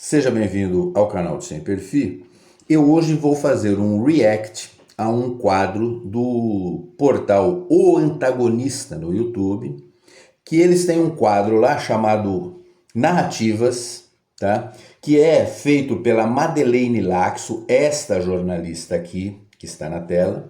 Seja bem-vindo ao canal de Sem Perfil. Eu hoje vou fazer um react a um quadro do portal O Antagonista no YouTube, que eles têm um quadro lá chamado Narrativas, tá? Que é feito pela Madeleine Laxo, esta jornalista aqui, que está na tela.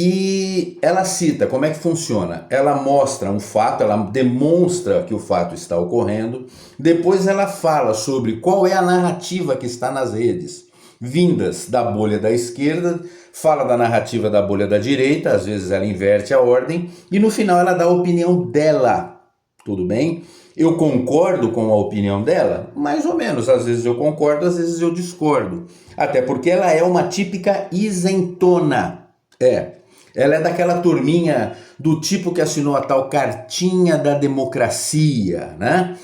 E ela cita como é que funciona. Ela mostra um fato, ela demonstra que o fato está ocorrendo. Depois ela fala sobre qual é a narrativa que está nas redes, vindas da bolha da esquerda, fala da narrativa da bolha da direita, às vezes ela inverte a ordem, e no final ela dá a opinião dela. Tudo bem? Eu concordo com a opinião dela? Mais ou menos. Às vezes eu concordo, às vezes eu discordo. Até porque ela é uma típica isentona. Ela é daquela turminha do tipo que assinou a tal cartinha da democracia, né?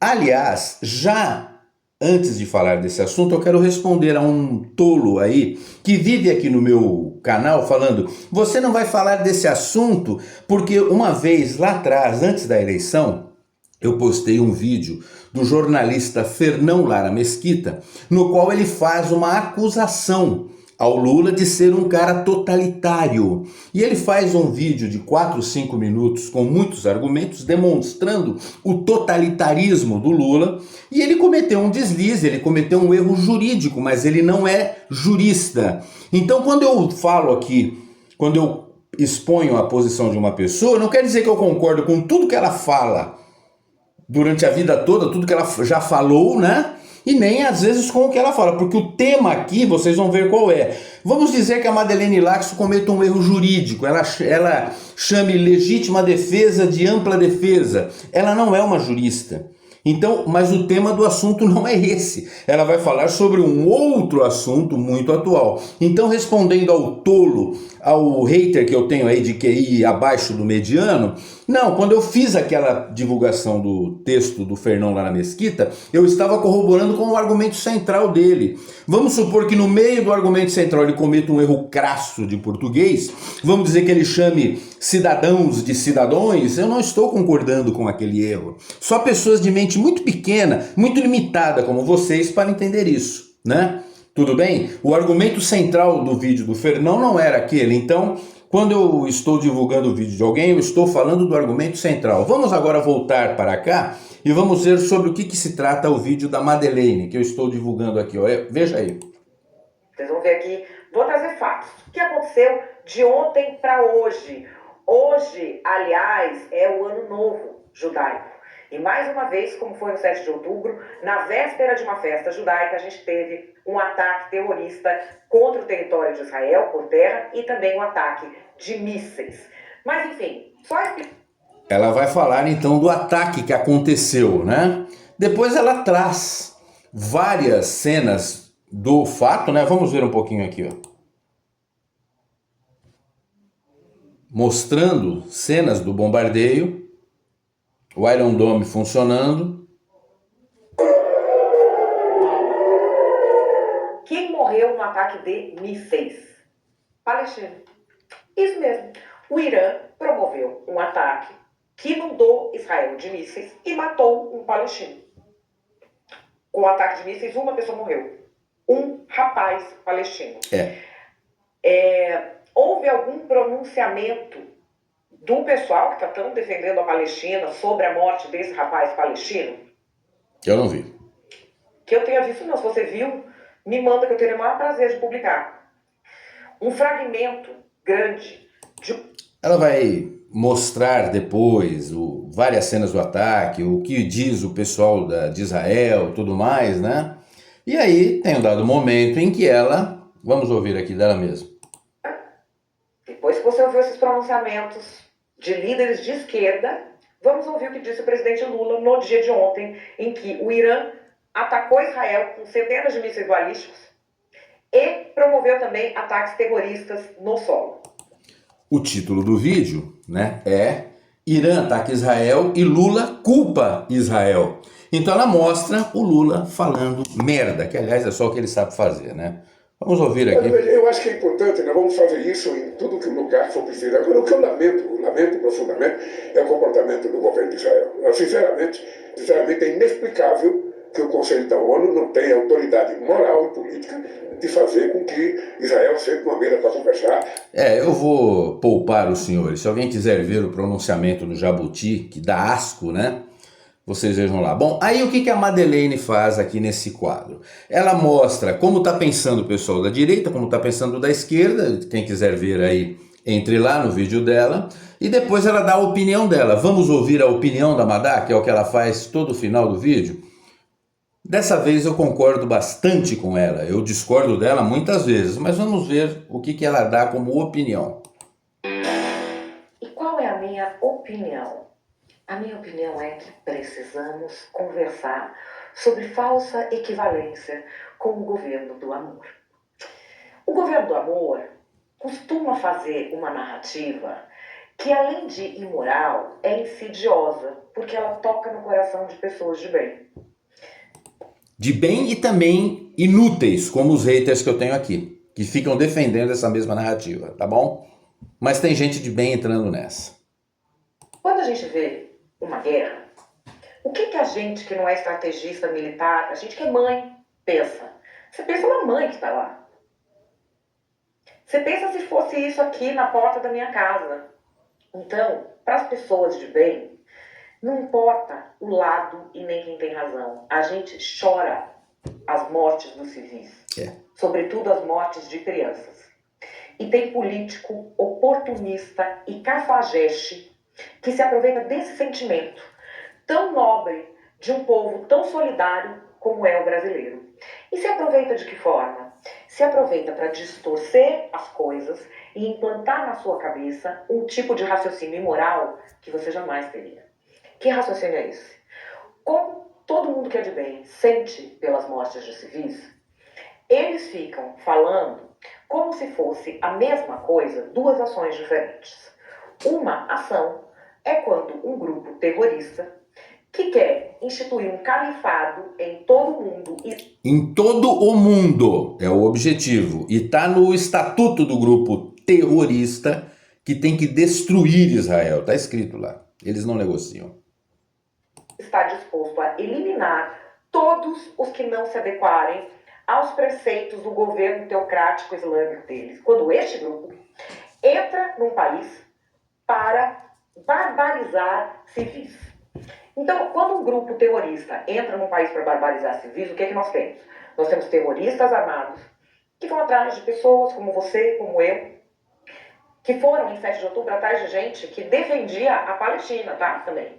Aliás, já antes de falar desse assunto, eu quero responder a um tolo aí que vive aqui no meu canal falando: você não vai falar desse assunto porque uma vez lá atrás, antes da eleição, eu postei um vídeo do jornalista Fernão Lara Mesquita, no qual ele faz uma acusação ao Lula de ser um cara totalitário. E ele faz um vídeo de 4, 5 minutos com muitos argumentos demonstrando o totalitarismo do Lula, e ele cometeu um deslize, ele cometeu um erro jurídico, mas ele não é jurista. Então quando eu falo aqui, quando eu exponho a posição de uma pessoa, não quer dizer que eu concordo com tudo que ela fala durante a vida toda, tudo que ela já falou, né? E nem às vezes com o que ela fala, porque o tema aqui vocês vão ver qual é. Vamos dizer que a Madeleine Laxo cometa um erro jurídico, ela chame legítima defesa de ampla defesa. Ela não é uma jurista. Então, mas o tema do assunto não é esse. Ela vai falar sobre um outro assunto muito atual. Então, respondendo ao tolo, ao hater que eu tenho aí de QI abaixo do mediano, não, quando eu fiz aquela divulgação do texto do Fernão lá na Mesquita, eu estava corroborando com o argumento central dele. Vamos supor que no meio do argumento central ele cometa um erro crasso de português, vamos dizer que ele chame cidadãos de cidadões, eu não estou concordando com aquele erro. Só pessoas de mente muito pequena, muito limitada como vocês para entender isso, né? Tudo bem? O argumento central do vídeo do Fernão não era aquele, então quando eu estou divulgando o vídeo de alguém, eu estou falando do argumento central. Vamos agora voltar para cá e vamos ver sobre o que se trata o vídeo da Madeleine, que eu estou divulgando aqui. Ó. Veja aí. Vocês vão ver aqui, vou trazer fatos. O que aconteceu de ontem para hoje? Hoje, aliás, é o Ano Novo Judaico. E mais uma vez, como foi no 7 de outubro, na véspera de uma festa judaica, a gente teve um ataque terrorista contra o território de Israel por terra e também um ataque de mísseis. Mas enfim, só explicar. Ela vai falar então do ataque que aconteceu, né? Depois ela traz várias cenas do fato, né? Vamos ver um pouquinho aqui, ó. Mostrando cenas do bombardeio, o Iron Dome funcionando. Quem morreu no ataque de mísseis? Palestina. Isso mesmo. O Irã promoveu um ataque que inundou Israel de mísseis e matou um palestino. Com o ataque de mísseis, uma pessoa morreu. Um rapaz palestino. Houve algum pronunciamento do pessoal que está tão defendendo a Palestina sobre a morte desse rapaz palestino? Eu não vi. Que eu tenha visto, não. Se você viu, me manda que eu terei o maior prazer de publicar. Um fragmento grande de... Ela vai mostrar depois várias cenas do ataque, o que diz o pessoal de Israel, tudo mais, né? E aí tem um dado momento em que ela, vamos ouvir aqui dela mesma. Depois que você ouviu esses pronunciamentos de líderes de esquerda, vamos ouvir o que disse o presidente Lula no dia de ontem, em que o Irã atacou Israel com centenas de mísseis balísticos e promoveu também ataques terroristas no solo. O título do vídeo, né, é Irã ataca Israel e Lula culpa Israel. Então ela mostra o Lula falando merda, que aliás é só o que ele sabe fazer, né? Vamos ouvir aqui. Eu acho que é importante, nós vamos fazer isso em tudo que lugar for preciso. Agora, o que eu lamento profundamente, é o comportamento do governo de Israel. Sinceramente é inexplicável que o Conselho da ONU não tem autoridade moral e política de fazer com que Israel sente uma mesa para conversar. Eu vou poupar os senhores. Se alguém quiser ver o pronunciamento do Jabuti, que dá asco, né? Vocês vejam lá. Bom, aí o que a Madeleine faz aqui nesse quadro? Ela mostra como está pensando o pessoal da direita, como está pensando da esquerda. Quem quiser ver aí, entre lá no vídeo dela. E depois ela dá a opinião dela. Vamos ouvir a opinião da Madá, que é o que ela faz todo o final do vídeo? Dessa vez eu concordo bastante com ela. Eu discordo dela muitas vezes, mas vamos ver o que ela dá como opinião. E qual é a minha opinião? A minha opinião é que precisamos conversar sobre falsa equivalência com o governo do amor. O governo do amor costuma fazer uma narrativa que, além de imoral, é insidiosa, porque ela toca no coração de pessoas de bem. De bem e também inúteis, como os haters que eu tenho aqui, que ficam defendendo essa mesma narrativa, tá bom? Mas tem gente de bem entrando nessa. Quando a gente vê uma guerra, o que a gente que não é estrategista militar, a gente que é mãe, pensa? Você pensa na mãe que está lá. Você pensa se fosse isso aqui na porta da minha casa. Então, para as pessoas de bem, não importa o lado e nem quem tem razão. A gente chora as mortes dos civis, sobretudo as mortes de crianças. E tem político oportunista e cafajeste que se aproveita desse sentimento tão nobre de um povo tão solidário como é o brasileiro. E se aproveita de que forma? Se aproveita para distorcer as coisas e implantar na sua cabeça um tipo de raciocínio imoral que você jamais teria. Que raciocínio é esse? Como todo mundo que é de bem sente pelas mortes de civis, eles ficam falando como se fosse a mesma coisa, duas ações diferentes. Uma ação é quando um grupo terrorista que quer instituir um califado em todo o mundo. Em todo o mundo é o objetivo. E está no estatuto do grupo terrorista que tem que destruir Israel. Está escrito lá. Eles não negociam. Está disposto a eliminar todos os que não se adequarem aos preceitos do governo teocrático islâmico deles. Quando este grupo entra num país para barbarizar civis. Então, quando um grupo terrorista entra num país para barbarizar civis, o que nós temos? Nós temos terroristas armados que vão atrás de pessoas como você, como eu, que foram em 7 de outubro atrás de gente que defendia a Palestina, tá? Também.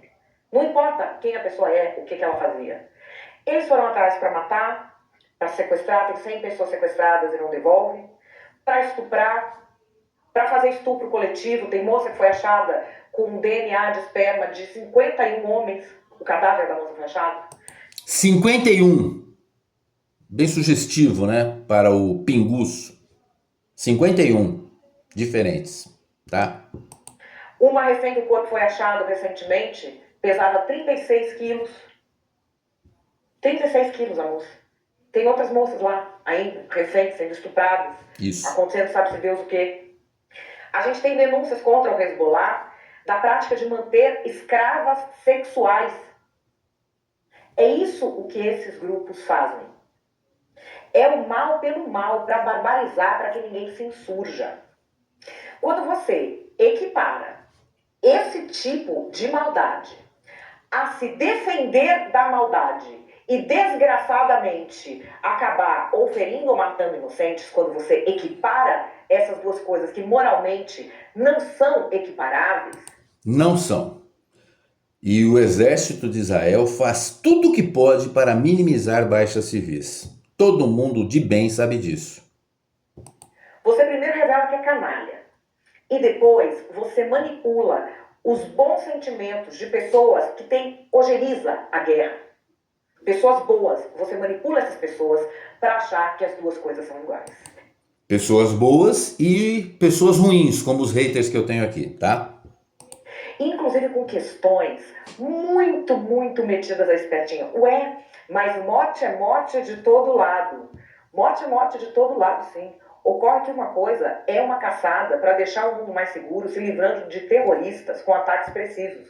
Não importa quem a pessoa é, o que ela fazia. Eles foram atrás para matar, para sequestrar, tem 100 pessoas sequestradas e não devolve, para estuprar, para fazer estupro coletivo. Tem moça que foi achada com um DNA de esperma de 51 homens. O cadáver da moça foi achado. 51. Bem sugestivo, né? Para o pinguço. 51 diferentes, tá? Uma refém do corpo foi achado recentemente, pesava 36 quilos. 36 quilos a moça. Tem outras moças lá, ainda, reféns, sendo estupradas. Isso. Acontecendo sabe-se Deus o quê. A gente tem denúncias contra o Hezbollah da prática de manter escravas sexuais. É isso o que esses grupos fazem. É o mal pelo mal, para barbarizar, para que ninguém se insurja. Quando você equipara esse tipo de maldade a se defender da maldade e desgraçadamente acabar ou ferindo ou matando inocentes, quando você equipara essas duas coisas que moralmente não são equiparáveis. Não são. E o exército de Israel faz tudo o que pode para minimizar baixas civis. Todo mundo de bem sabe disso. Você primeiro revela que é canalha. E depois você manipula os bons sentimentos de pessoas que têm ojeriza a guerra. Pessoas boas. Você manipula essas pessoas para achar que as duas coisas são iguais. Pessoas boas e pessoas ruins, como os haters que eu tenho aqui, tá? Inclusive com questões muito, muito metidas à espertinha. Ué, mas morte é morte de todo lado. Morte é morte de todo lado, sim. Ocorre que uma coisa é uma caçada para deixar o mundo mais seguro, se livrando de terroristas com ataques precisos.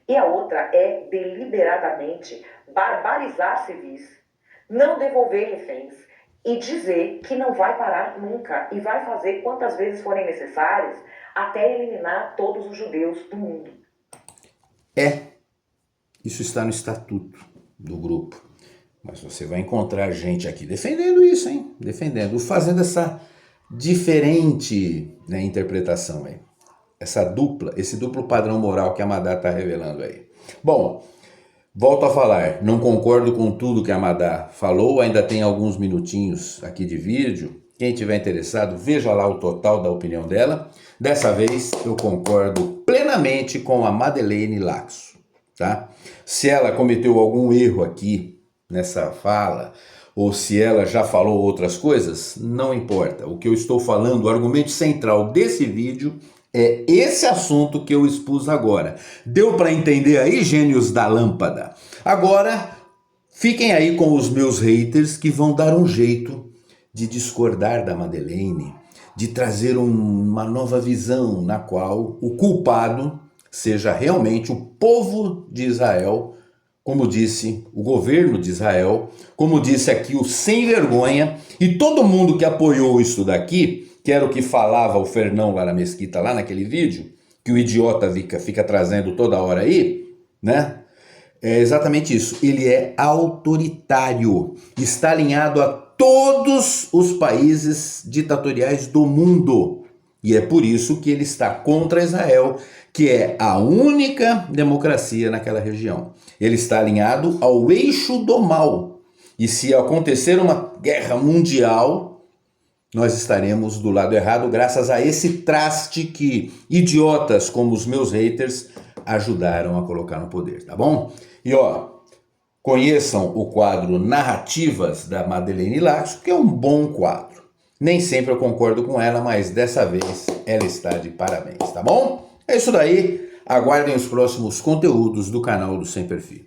E a outra é deliberadamente barbarizar civis, não devolver reféns e dizer que não vai parar nunca e vai fazer quantas vezes forem necessárias até eliminar todos os judeus do mundo. Isso está no estatuto do grupo. Mas você vai encontrar gente aqui defendendo isso, hein? Defendendo, fazendo essa diferente, né, interpretação aí. Esse duplo padrão moral que a Madá está revelando aí. Bom, volto a falar, não concordo com tudo que a Madá falou, ainda tem alguns minutinhos aqui de vídeo. Quem tiver interessado, veja lá o total da opinião dela. Dessa vez eu concordo plenamente com a Madeleine Laxo, tá? Se ela cometeu algum erro aqui nessa fala, ou se ela já falou outras coisas, não importa. O que eu estou falando, o argumento central desse vídeo é esse assunto que eu expus agora. Deu para entender aí, gênios da lâmpada? Agora, fiquem aí com os meus haters que vão dar um jeito de discordar da Madeleine, de trazer uma nova visão na qual o culpado seja realmente o povo de Israel, como disse o governo de Israel, como disse aqui o sem vergonha, e todo mundo que apoiou isso daqui, que era o que falava o Fernão lá na Mesquita, lá naquele vídeo, que o idiota fica trazendo toda hora aí, né? É exatamente isso. Ele é autoritário, está alinhado a todos os países ditatoriais do mundo. E é por isso que ele está contra Israel, que é a única democracia naquela região. Ele está alinhado ao eixo do mal. E se acontecer uma guerra mundial, nós estaremos do lado errado graças a esse traste que idiotas como os meus haters ajudaram a colocar no poder, tá bom? E ó, conheçam o quadro Narrativas da Madeleine Laxo, que é um bom quadro. Nem sempre eu concordo com ela, mas dessa vez ela está de parabéns, tá bom? É isso daí, aguardem os próximos conteúdos do canal do Sem Perfil.